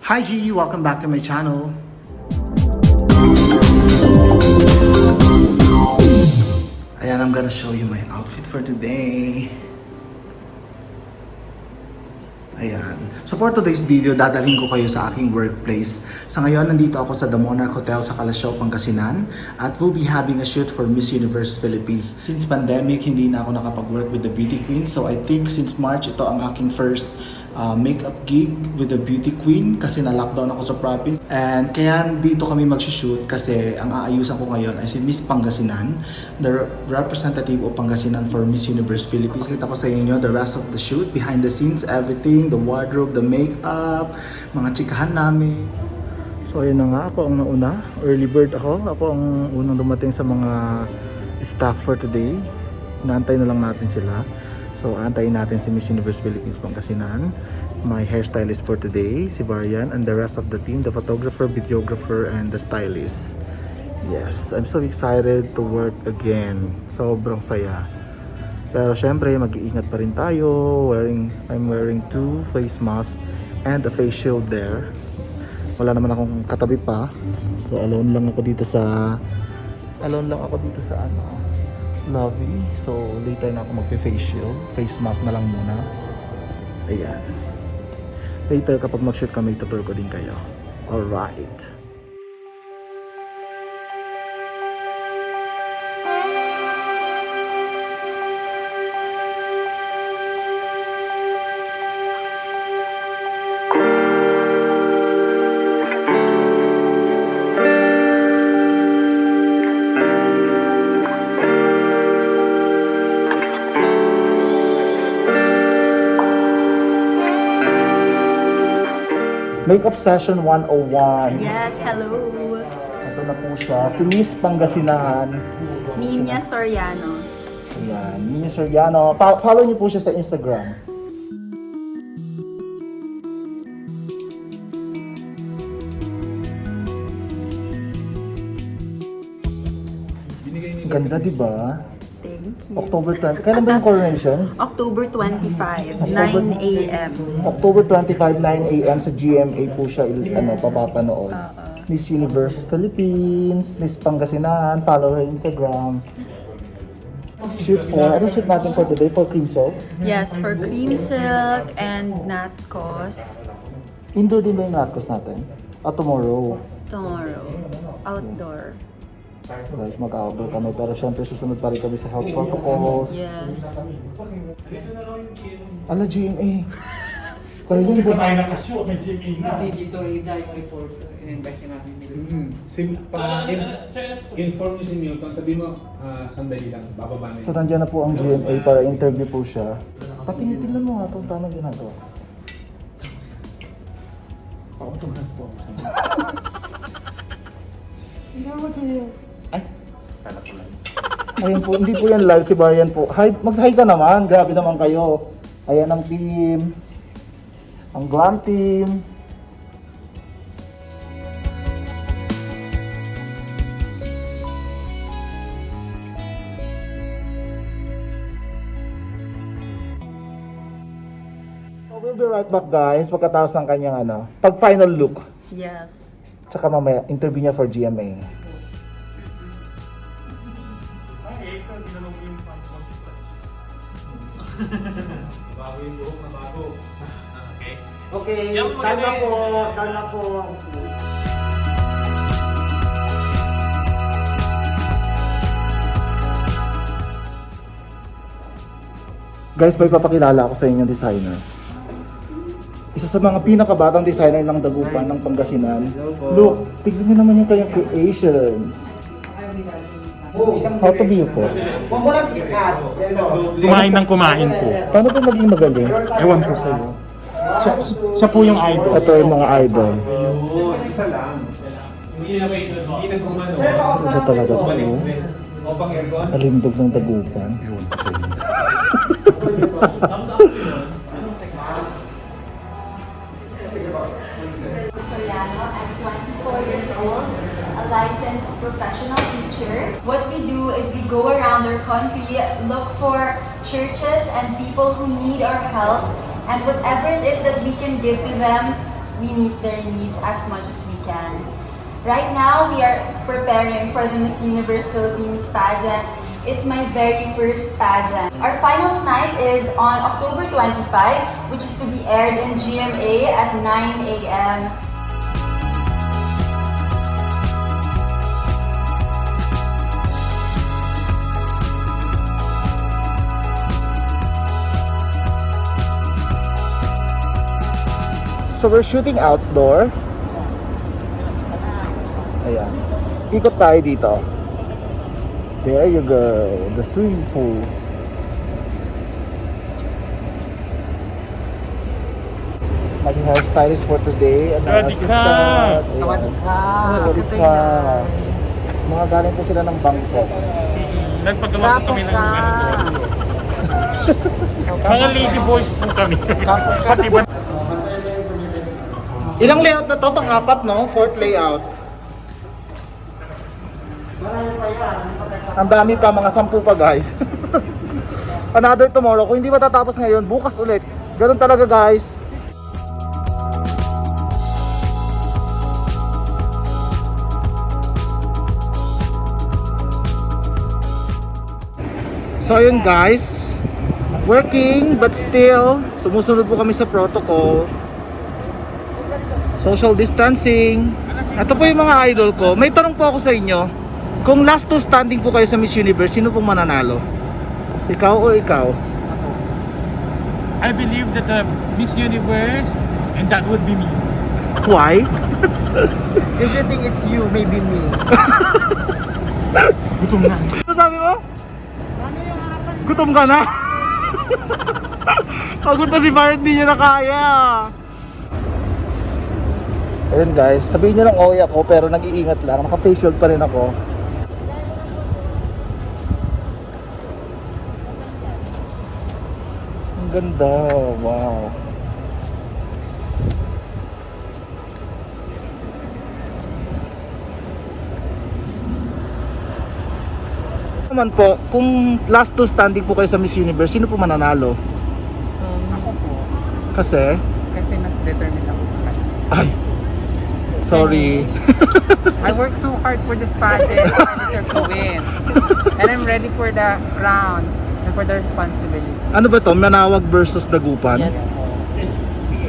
Hi G, welcome back to my channel. Ayan, I'm gonna show you my outfit for today. Ayan. So for today's video, dadalhin ko kayo sa aking workplace. Sa ngayon, nandito ako sa The Monarch Hotel sa Calasiao, Pangasinan. At we'll be having a shoot for Miss Universe Philippines. Since pandemic, hindi na ako nakapag-work with the beauty queen. So I think since March, ito ang aking first makeup gig with the beauty queen kasi na-lockdown ako sa province. And kaya dito kami mag-shoot kasi ang aayusan ko ngayon ay si Miss Pangasinan, the representative of Pangasinan for Miss Universe Philippines. Kita ko sa inyo the rest of the shoot, behind the scenes, everything, the wardrobe, the makeup, mga chikahan namin. So ayun na nga, ako ang nauna, early bird ako. Ako ang unang dumating sa mga staff for today. Inaantay na lang natin sila. So, antayin natin si Miss Universe Philippines Pangasinan, my hairstylist for today, si Varian, and the rest of the team, the photographer, videographer, and the stylist. Yes, I'm so excited to work again. Sobrang saya. Pero syempre, mag-iingat pa rin tayo. I'm wearing 2 face masks and a face shield there. Wala naman akong katabi pa. So, alone lang ako dito sa lobby. So later na ako magpe-face shield. Face mask na lang muna. Ayan. Later kapag mag-shoot kami, tutur ko din kayo. Alright. Makeup Session 101. Yes, hello. Ito na po siya. Si Miss Pangasinan. Nina Soriano. Ayan. Miss Soriano. Follow niyo po siya sa Instagram. Ganda, di ba? Thank you. October 20. Kailan ba yung coronation? October 25, 9 a.m. October 25, 9 a.m. sa GMA po siya papapanood. Miss Universe Philippines, Miss Pangasinan, follow her Instagram. Shoot for, ano shoot natin for today? For Cream Silk? Yes, for Cream Silk and Natkos. Indoor din ba yung natkos natin? Tomorrow. Tomorrow, outdoor. Guys, mag-outdoor kami pero syempre susunod pa rin kami sa health protocols. Yes. Ala, GMA. Kaya yun Hindi ba? tayo nakashoot, may GMA na. Dito i-dive report, in-invite namin Inform niyo si Milton, sabi mo, sandali lang, bababa na So nandiyan na po ang GMA para interview po siya. Patingin-tingnan mo nga itong tamang ginagawa. Ako tumhan po. Ay, kala ko lang. Ayun po, hindi po yan live si Varian po. Hi, mag-hi ka naman, grabe naman kayo. Ayan ang team. Ang glam team. So we'll be right back guys, pagkatapos ng kanyang pag final look. Yes. Tsaka mamaya, interview niya for GMA. Bago yung buhok na bago. Okay. Okay, tanda po. Guys, may papakilala ako sa inyong designer. Isa sa mga pinakabatang designer ng dagupan ng Pangasinan. Look, tignan niyo naman yung kanyang creations. How to be po? Kumain po. Paano po maging magaling? Ewan ko sa'yo. Siya po yung idol. Ito yung mga idol. Ito talaga po. Alindog ng dagupan. Soriano. I'm 24 years old, a licensed professional teacher. What we do is we go around our country, look for churches and people who need our help, and whatever it is that we can give to them, we meet their needs as much as we can. Right now, we are preparing for the Miss Universe Philippines pageant. It's my very first pageant. Our finals night is on October 25, which is to be aired in GMA at 9 a.m. So we're shooting outdoor. Ayan. Ikot tayo dito. There you go. The swimming pool. Naging hairstylist for today. And our assistant. Sawadee ka. Mga galing po sila ng Bangkok. Nagpagawa po kami ng mga lady boys po kami. Pati ba? Ilang layout na to? Pang-apat, no? Fourth layout. Ang dami pa, mga 10 pa guys. Another tomorrow. Kung hindi matatapos ngayon, bukas ulit. Ganun talaga guys. So yun guys, working but still sumusunod po kami sa protocol. Social distancing. Ito po yung mga idol ko. May tanong po ako sa inyo. Kung last two standing po kayo sa Miss Universe, sino pong mananalo? Ikaw o ikaw? I believe that the Miss Universe, and that would be me. Why? If you think it's you, maybe me. Gutom na. Ano sabi mo? Gutom ka na? Pagod na si Varian, hindi niya na kaya. Ayun guys, sabihin nyo lang okay ako pero nag-iingat lang. Naka-facial pa rin ako. Ang ganda, wow. Naman po, kung last two standing po kayo sa Miss Universe, sino po mananalo? Ako po. Kasi? Kasi mas determined ako sa kanya. Ay! Sorry. I worked so hard for this project. I deserve to win. And I'm ready for the crown and for the responsibility. Ano ba to? Manawag versus Dagupan? Yes po.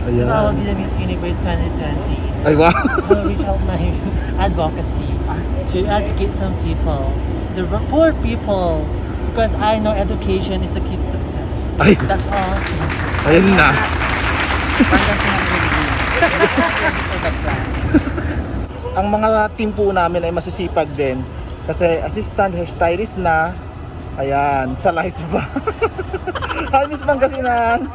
Ayan. I'll be the Miss Universe 2020. Ay, wow. I'll reach out my advocacy to educate some people, the poor people, because I know education is the key to success. Ay. That's all. Ayun na. Pangasinan ready. Ready for the crown. Ang mga team po namin ay masisipag din. Kasi assistant hairstylist na. Ayan, sa light ba? Hi, Miss Pangasinan.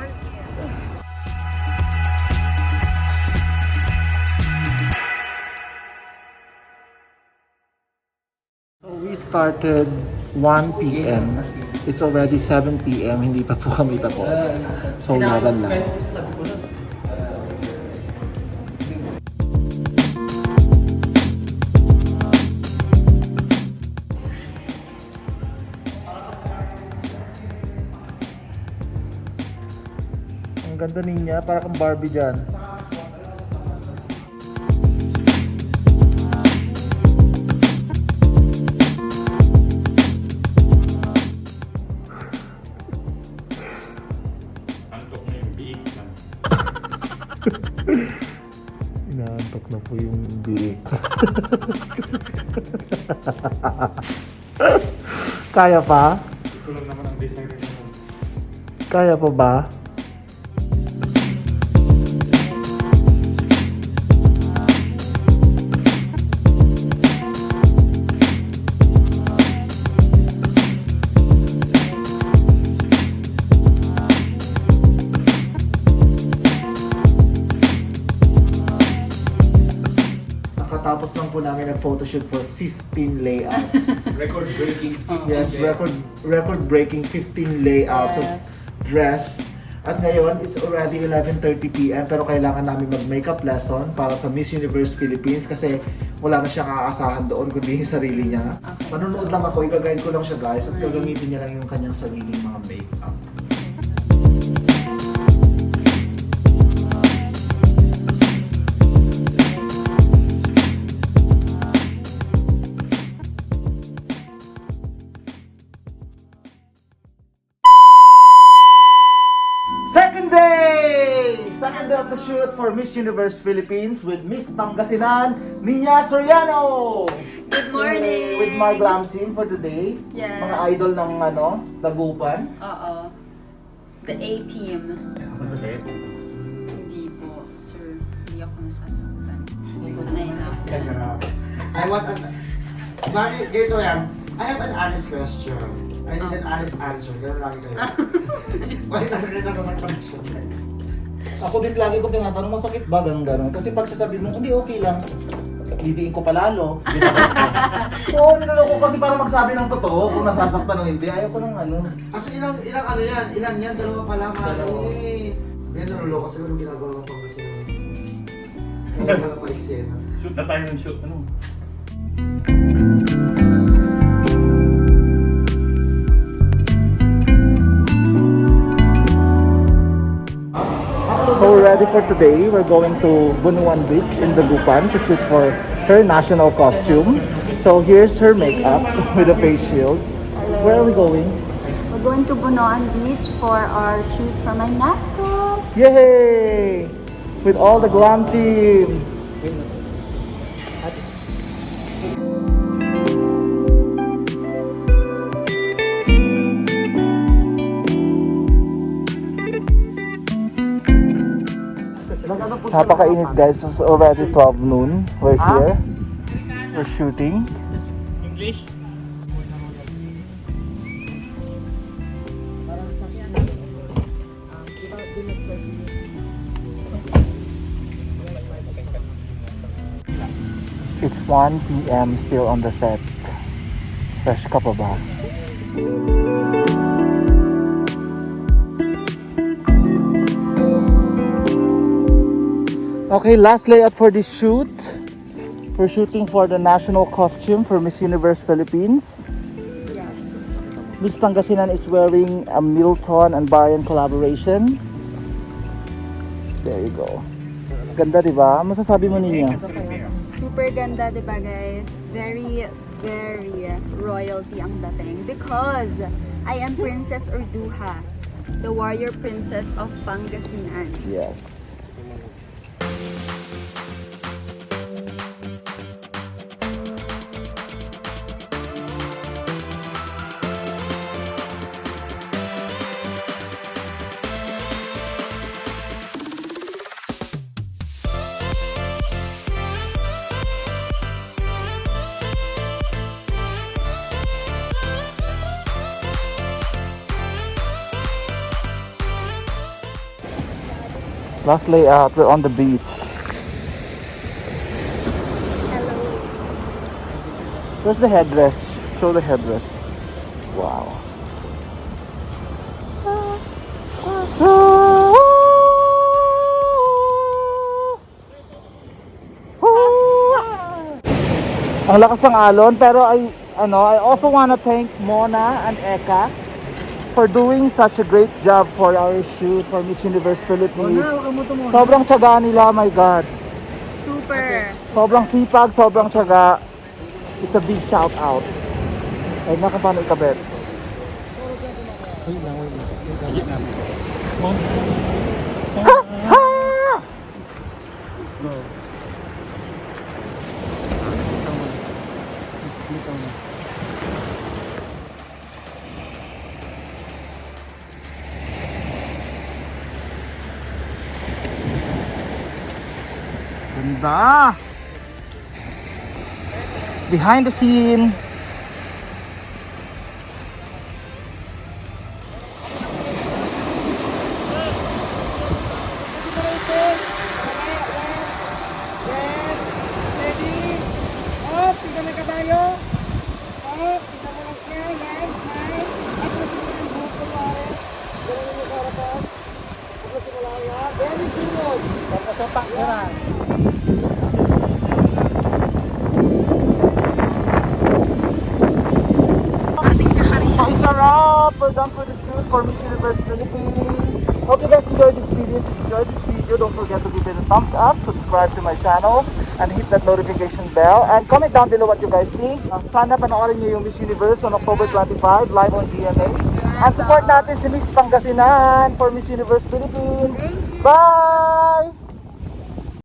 So we started 1 p.m. It's already 7 p.m. Hindi pa po kami tapos. So laban lang. Ang ganda niya, para kang Barbie dyan. Antok na yung biig na. Inaantok na po yung biig. Kaya pa? Ito lang naman ang design rin mo. Kaya pa ba? Nakatapos lang po namin nag-photoshoot for 15 layouts. Record-breaking. Yes, record-breaking 15 layouts of dress. At ngayon, it's already 11:30 p.m. pero kailangan namin mag-makeup lesson para sa Miss Universe Philippines kasi wala na siyang aasahan doon kundi yung sarili niya. Manunood lang ako, i-guide ko lang siya guys at gagamitin niya lang yung kanyang sariling mga makeup. Second day! Second day of the shoot for Miss Universe Philippines with Miss Pangasinan, Niña Soriano! Good morning! With my glam team for today. Yes. Mga idol ng Dagupan. Oo. The A-team. Masakit. Hindi po, sir. Hindi ako nasasaktan. Sanay na ako. I want an... Bakit ganito yan? I have an honest question. I need an honest answer. Ganun lagi kayo. Bakit nasasaktan siya? Ako din lagi ko tinatanong, masakit ba? Ganun. Kasi pag sasabihin mo, hindi okay lang. Didiin ko palalo. Oo, niloloko kasi para magsabi ng totoo kung nasasaktan o hindi. Ayaw ko ng ano. Kaso ilang ano yan? Ilang yan? Dalawa pa lang. Yan naluloko siguro ginagawa ko kasi. Kaya wala pa eksena. Shoot na tayo ng shoot. Ano? So we're ready for today. We're going to Bunuan Beach in Dagupan to shoot for her national costume. So here's her makeup with a face shield. Where are we going? We're going to Bunuan Beach for our shoot for my necklace. Yay! With all the glam team. Napakainit guys, it's already 12 noon. We're here. We're shooting. English? It's 1 p.m. still on the set. Fresh ka pa ba? Okay, last layout for this shoot. We're shooting for the national costume for Miss Universe Philippines. Yes. Miss Pangasinan is wearing a Milton and Varian collaboration. There you go. Ganda, di ba? Masasabi mo niya? Super ganda, di ba guys? Very, very royalty ang dating. Because I am Princess Urduha, the warrior princess of Pangasinan. Yes. Last layout, we're on the beach. Where's the headdress? Show the headdress. Wow. Ang lakas ng alon, pero I also wanna thank Monah and Eka for doing such a great job for our shoot for Miss Universe Philippines. Sobrang tiyaga nila, my God. Super. Sobrang sipag, sobrang tiyaga. It's a big shout out. Ay, na kung paano ikabit. Ha! Ha! Ganda! Behind the scene. It's a wrap. We're done for the shoot for Miss Universe Philippines. Hope you guys enjoyed this video. If you enjoyed this video, don't forget to give it a thumbs up, subscribe to my channel, and hit that notification bell. And comment down below what you guys think. Sana panoorin niyo yung Miss Universe on October 25 live on GMA. Support natin si Miss Pangasinan for Miss Universe Philippines. Thank you. Bye!